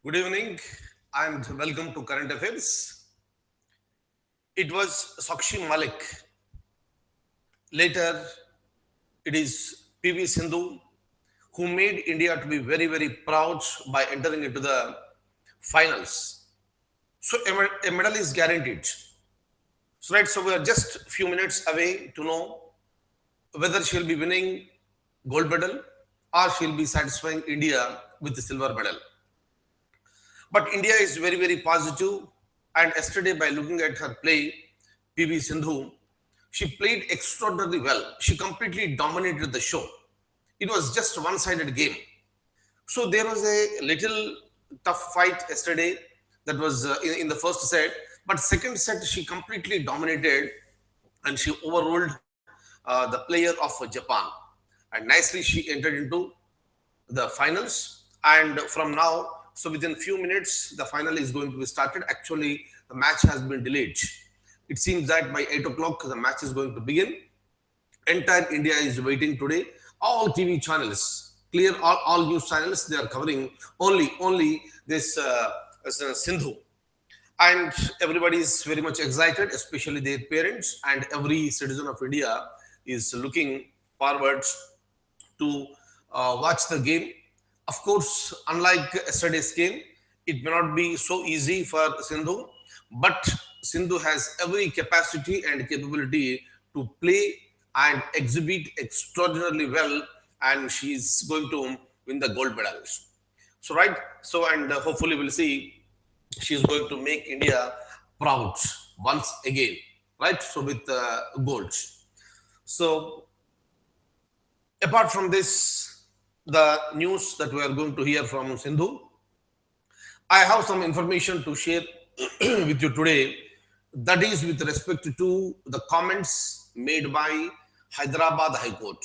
Good evening and welcome to Current Affairs. It was Sakshi Malik. Later, it is PV Sindhu who made India to be very, very proud by entering into the finals. So, a medal is guaranteed. So we are just a few minutes away to know whether she'll be winning gold medal or she'll be satisfying India with the silver medal. But India is very, very positive. And yesterday, by looking at her play, PV Sindhu, she played extraordinarily well. She completely dominated the show. It was just a one-sided game. So there was a little tough fight yesterday that was in the first set. But second set, she completely dominated and she overruled the player of Japan. And nicely, she entered into the finals. And from now, so within few minutes, the final is going to be started. Actually, the match has been delayed. It seems that by 8 o'clock, the match is going to begin. Entire India is waiting today. All TV channels, clear all news channels, they are covering only this Sindhu. And everybody is very much excited, especially their parents, and every citizen of India is looking forward to watch the game. Of course, unlike yesterday's game, it may not be so easy for Sindhu, but Sindhu has every capacity and capability to play and exhibit extraordinarily well, and she is going to win the gold medals. So, right, so and hopefully we'll see she is going to make India proud once again, right? So, with gold. So, apart from this, the news that we are going to hear from Sindhu, I have some information to share with you today. That is with respect to the comments made by Hyderabad High Court.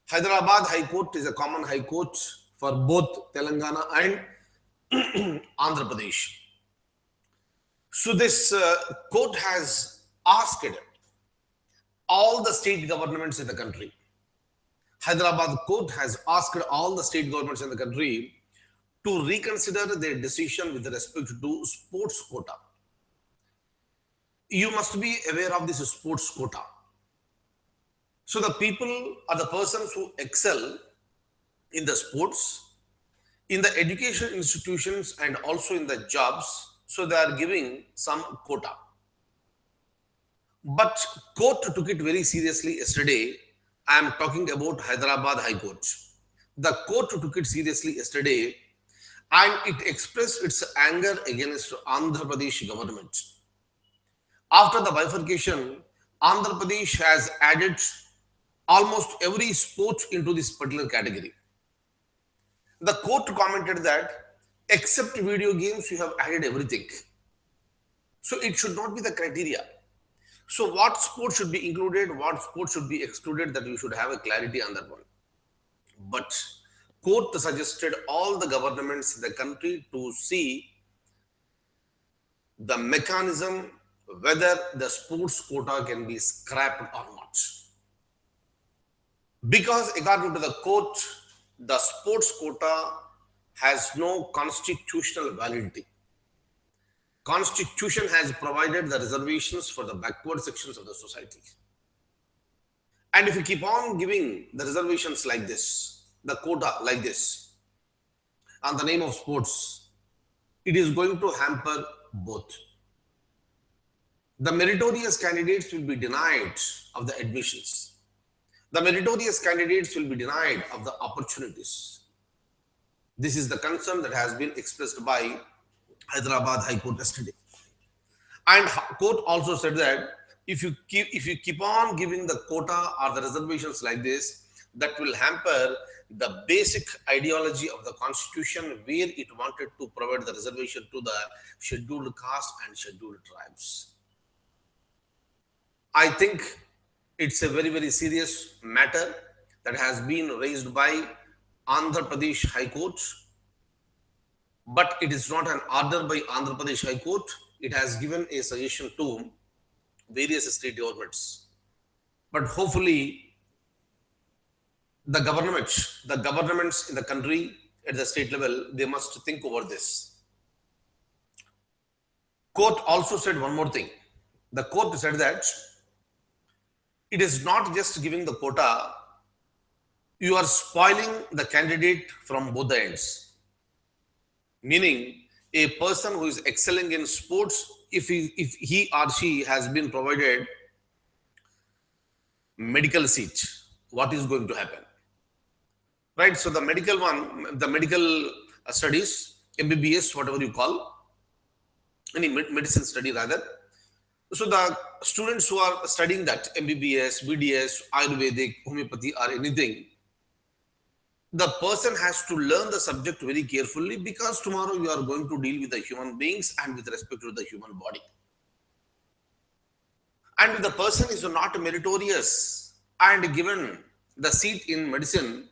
Hyderabad High Court is a common high court for both Telangana and Andhra Pradesh. So this court has asked all the state governments in the country. Hyderabad court has asked all the state governments in the country to reconsider their decision with respect to sports quota. You must be aware of this sports quota. So the people are the persons who excel in the sports, in the education institutions, and also in the jobs. So they are giving some quota. But court took it very seriously yesterday. I am talking about Hyderabad High Court. The court took it seriously yesterday and it expressed its anger against Andhra Pradesh government. After the bifurcation, Andhra Pradesh has added almost every sport into this particular category. The court commented that except video games, you have added everything. So it should not be the criteria. So what sport should be included, what sport should be excluded, that you should have a clarity on that one. But court suggested all the governments in the country to see the mechanism whether the sports quota can be scrapped or not. Because according to the court, the sports quota has no constitutional validity. Constitution has provided the reservations for the backward sections of the society. And if you keep on giving the reservations like this, the quota like this, on the name of sports, it is going to hamper both. The meritorious candidates will be denied of the admissions. The meritorious candidates will be denied of the opportunities. This is the concern that has been expressed by Hyderabad High Court yesterday. And court also said that if you keep on giving the quota or the reservations like this, that will hamper the basic ideology of the constitution where it wanted to provide the reservation to the scheduled caste and scheduled tribes. I think it's a very, very serious matter that has been raised by Andhra Pradesh High Court. But it is not an order by Andhra Pradesh High Court. It has given a suggestion to various state governments. But hopefully, the governments in the country, at the state level, they must think over this. Court also said one more thing. The court said that it is not just giving the quota, you are spoiling the candidate from both the ends. Meaning, a person who is excelling in sports, if he or she has been provided medical seat, what is going to happen? Right? So the medical one, the medical studies, MBBS, whatever you call, any medicine study rather. So the students who are studying that MBBS, BDS, Ayurvedic, homeopathy, or anything, the person has to learn the subject very carefully because tomorrow you are going to deal with the human beings and with respect to the human body. And if the person is not meritorious and given the seat in medicine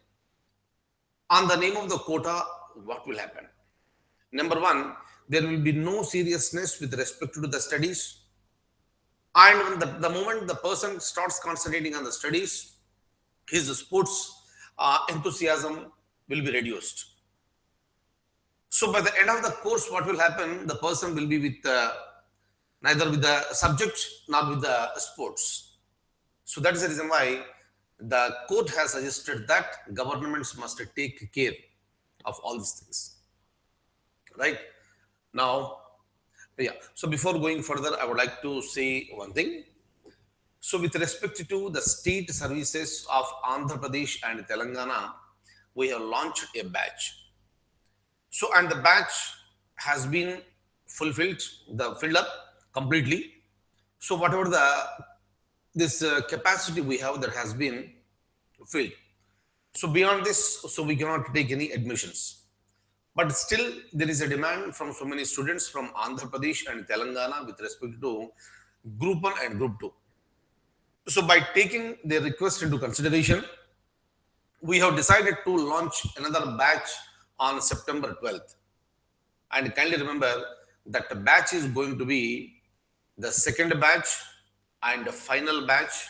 on the name of the quota, what will happen? Number one, there will be no seriousness with respect to the studies. And when the moment the person starts concentrating on the studies, his sports enthusiasm will be reduced. So by the end of the course, what will happen? The person will be with neither with the subject nor with the sports. So that is the reason why the court has suggested that governments must take care of all these things. Right? Now, yeah. So before going further, I would like to say one thing. So with respect to the state services of Andhra Pradesh and Telangana, we have launched a batch. So, and the batch has been filled up completely. So whatever this capacity we have, that has been filled. So beyond this, so we cannot take any admissions. But still, there is a demand from so many students from Andhra Pradesh and Telangana with respect to Group 1 and Group 2. So by taking their request into consideration, we have decided to launch another batch on September 12th. And kindly remember that the batch is going to be the second batch and the final batch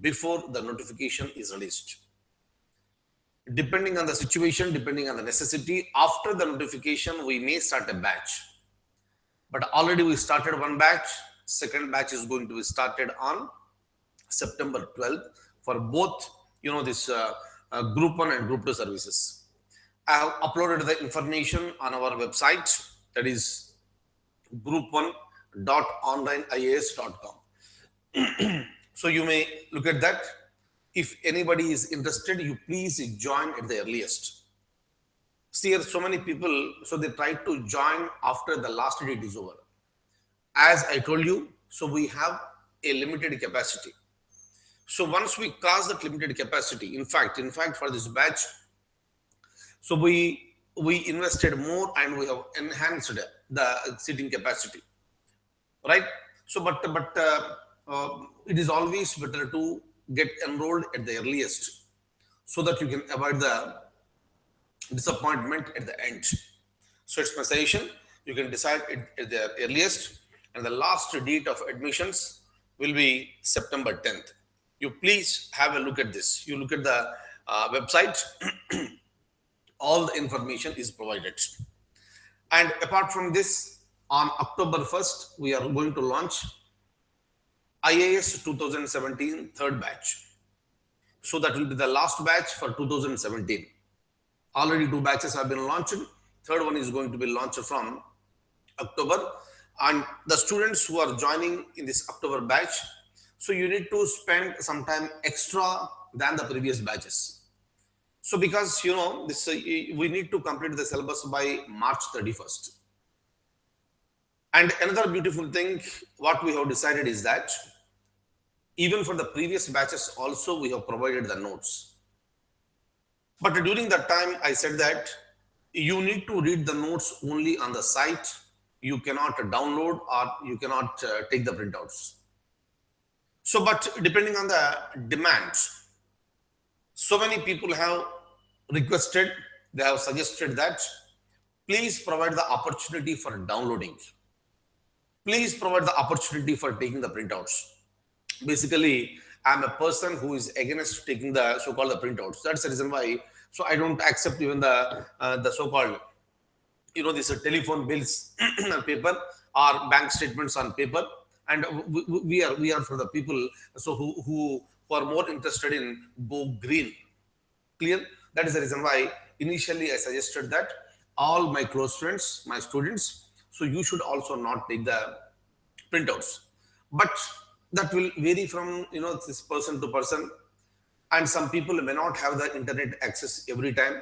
before the notification is released. Depending on the situation, depending on the necessity, after the notification, we may start a batch. But already we started one batch. Second batch is going to be started on September 12th for both, this Group 1 and Group 2 services. I have uploaded the information on our website, that is group1.onlineias.com. So you may look at that. If anybody is interested, you please join at the earliest. See, here so many people, so they try to join after the last date is over. As I told you, so we have a limited capacity. So once we cross that limited capacity, in fact, for this batch, so we invested more and we have enhanced the seating capacity, right? So, but it is always better to get enrolled at the earliest so that you can avoid the disappointment at the end. So it's my suggestion. You can decide at the earliest, and the last date of admissions will be September 10th. You please have a look at this. You look at the website, all the information is provided. And apart from this, on October 1st, we are going to launch IAS 2017 third batch. So that will be the last batch for 2017. Already 2 batches have been launched. Third one is going to be launched from October. And the students who are joining in this October batch, so you need to spend some time extra than the previous batches. So because, this we need to complete the syllabus by March 31st. And another beautiful thing, what we have decided is that even for the previous batches also, we have provided the notes. But during that time, I said that you need to read the notes only on the site. You cannot download or you cannot take the printouts. So, but depending on the demand, so many people have requested, they have suggested that please provide the opportunity for downloading. Please provide the opportunity for taking the printouts. Basically, I'm a person who is against taking the so-called printouts. That's the reason why So I don't accept even the so-called, these telephone bills on paper or bank statements on paper. And we are for the people so who are more interested in go green. Clear? That is the reason why initially I suggested that all my close friends, my students, so you should also not take the printouts. But that will vary from this person to person, and some people may not have the internet access every time.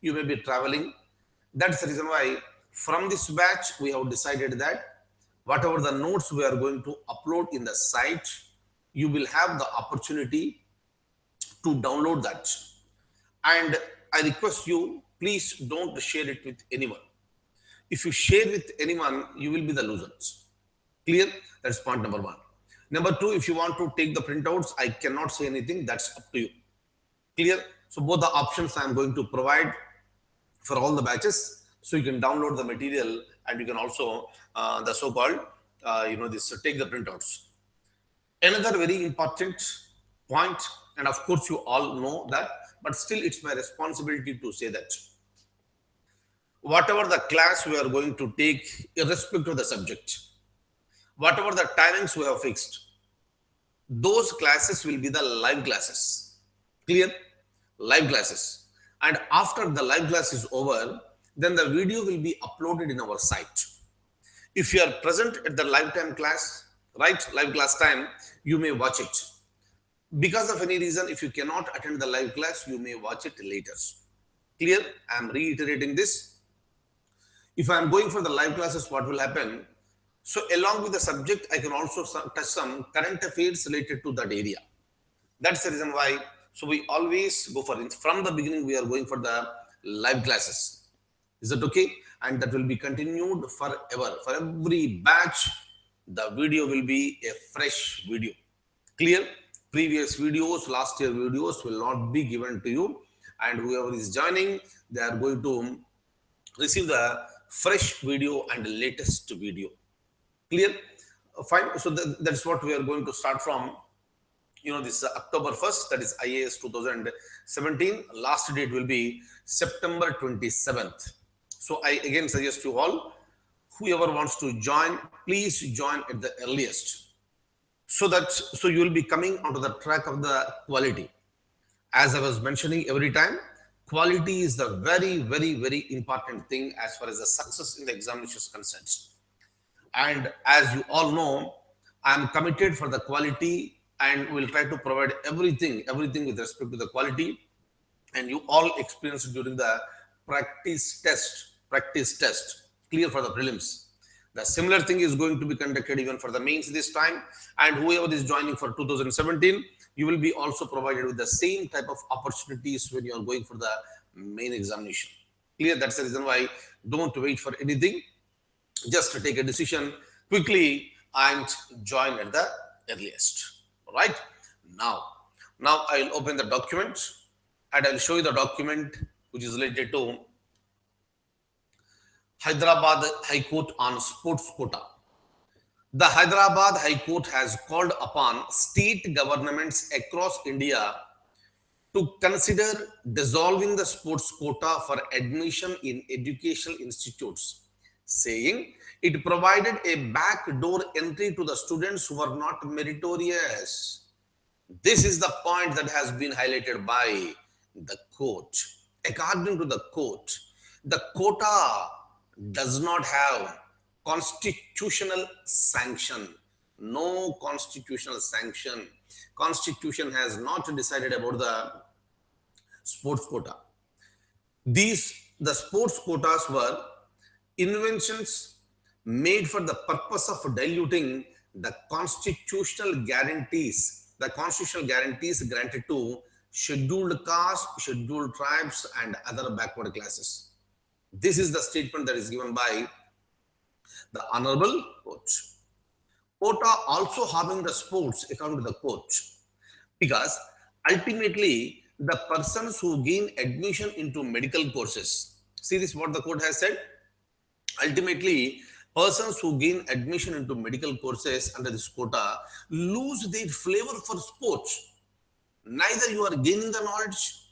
You may be traveling. That's the reason why from this batch we have decided that whatever the notes we are going to upload in the site, you will have the opportunity to download that. And I request you, please don't share it with anyone. If you share with anyone, you will be the losers. Clear? That's point number one. Number two, if you want to take the printouts, I cannot say anything. That's up to you. Clear? So both the options I am going to provide for all the batches. So you can download the material and you can also the so-called this take the printouts. Another very important point, and of course you all know that, but still it's my responsibility to say that whatever the class we are going to take, irrespective of the subject, whatever the timings we have fixed, those classes will be the live classes. Clear? Live classes. And after the live class is over, then the video will be uploaded in our site. If you are present at the lifetime class, right, live class time, you may watch it. Because of any reason, if you cannot attend the live class, you may watch it later. Clear? I am reiterating this. If I am going for the live classes, what will happen? So along with the subject, I can also touch some current affairs related to that area. That's the reason why. So we always go for it. From the beginning, we are going for the live classes. Is that okay? And that will be continued forever. For every batch, the video will be a fresh video. Clear? Previous videos, last year videos will not be given to you. And whoever is joining, they are going to receive the fresh video and the latest video. Clear? Fine. So that's what we are going to start from. This October 1st, that is IAS 2017. Last date will be September 27th. So I again suggest you all, whoever wants to join, please join at the earliest. So you will be coming onto the track of the quality. As I was mentioning every time, quality is the very, very, very important thing as far as the success in the examination is concerned. And as you all know, I am committed for the quality and will try to provide everything with respect to the quality. And you all experienced during the practice test, clear, for the prelims. The similar thing is going to be conducted even for the mains this time. And whoever is joining for 2017, you will be also provided with the same type of opportunities when you are going for the main examination. Clear? That's the reason why don't wait for anything. Just to take a decision quickly and join at the earliest. All right. Now I will open the document and I will show you the document which is related to Hyderabad High Court on sports quota. The Hyderabad High Court has called upon state governments across India to consider dissolving the sports quota for admission in educational institutes, saying it provided a backdoor entry to the students who were not meritorious. This is the point that has been highlighted by the court. According to the court, the quota does not have constitutional sanction. No constitutional sanction. Constitution has not decided about the sports quota. The sports quotas were inventions made for the purpose of diluting the constitutional guarantees granted to scheduled castes, scheduled tribes, and other backward classes. This is the statement that is given by the Honorable Court. Quota also harming the sports, according to the court, because ultimately the persons who gain admission into medical courses, see this what the court has said, ultimately persons who gain admission into medical courses under this quota lose their flavor for sports. Neither you are gaining the knowledge,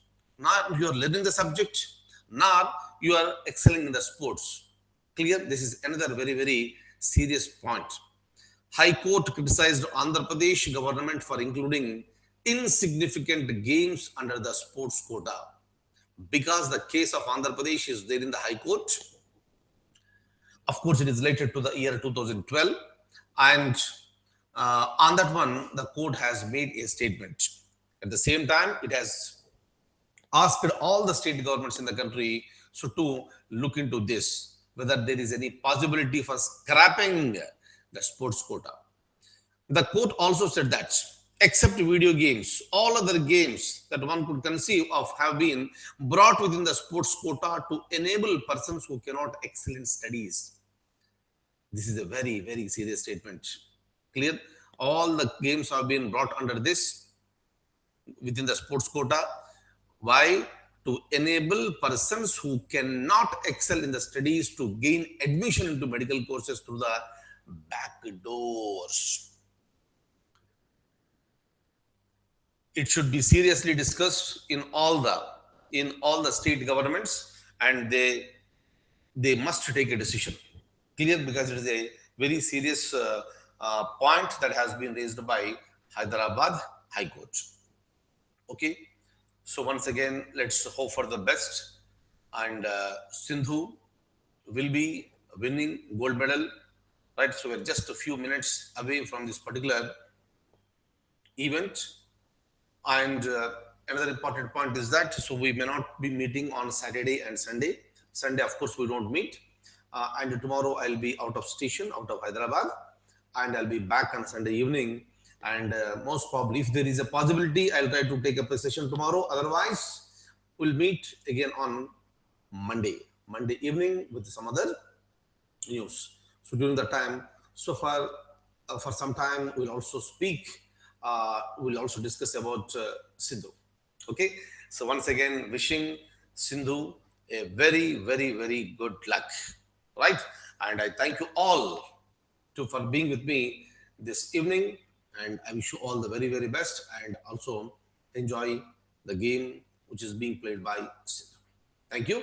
nor you are learning the subject, nor you are excelling in the sports. Clear? This is another very, very serious point. High Court criticized Andhra Pradesh government for including insignificant games under the sports quota. Because the case of Andhra Pradesh is there in the High Court, of course, it is related to the year 2012, and on that one, the court has made a statement. At the same time, it has asked all the state governments in the country so to look into this, whether there is any possibility for scrapping the sports quota. The court also said that except video games, all other games that one could conceive of have been brought within the sports quota to enable persons who cannot excel in studies. This is a very, very serious statement. Clear? All the games have been brought under this within the sports quota. Why? To enable persons who cannot excel in the studies to gain admission into medical courses through the back doors. It should be seriously discussed in all the state governments, and they must take a decision. Clear? Because it is a very serious point that has been raised by Hyderabad High Court. Okay. So once again, let's hope for the best. And Sindhu will be winning gold medal, right? So we're just a few minutes away from this particular event. And another important point is that so we may not be meeting on Saturday and Sunday. Sunday, of course, we don't meet. And tomorrow I'll be out of station, out of Hyderabad, and I'll be back on Sunday evening. And most probably, if there is a possibility, I'll try to take up a session tomorrow. Otherwise, we'll meet again on Monday evening with some other news. So during the time, so far, for some time, we'll also speak. We'll also discuss about Sindhu. Okay. So once again, wishing Sindhu a very, very, very good luck. Right. And I thank you all for being with me this evening. And I wish you all the very, very best, and also enjoy the game which is being played by Sindhu. Thank you.